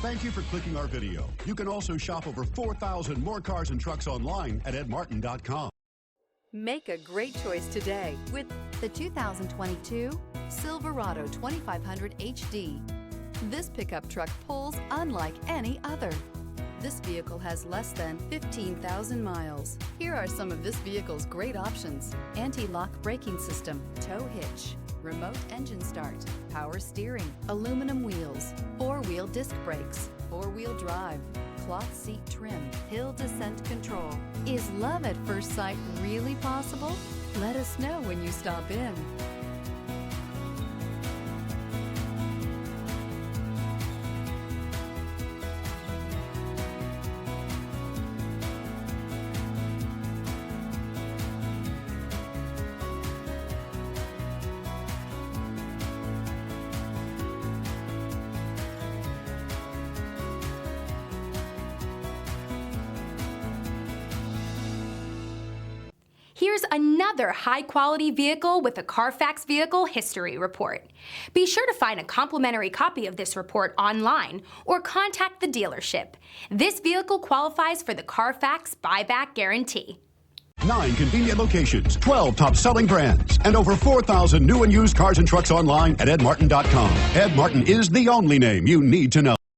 Thank you for clicking our video. You can also shop over 4,000 more cars and trucks online at edmartin.com. Make a great choice today with the 2022 Silverado 2500 HD. This pickup truck pulls unlike any other. This vehicle has less than 15,000 miles. Here are some of this vehicle's great options: anti-lock braking system, tow hitch, remote engine start, power steering, aluminum wheels, four-wheel disc brakes, four-wheel drive, cloth seat trim, hill descent control. Is love at first sight really possible? Let us know when you stop in. Here's another high-quality vehicle with a CARFAX Vehicle History Report. Be sure to find a complimentary copy of this report online or contact the dealership. This vehicle qualifies for the CARFAX Buyback Guarantee. 9 convenient locations, 12 top-selling brands, and over 4,000 new and used cars and trucks online at edmartin.com. Ed Martin is the only name you need to know.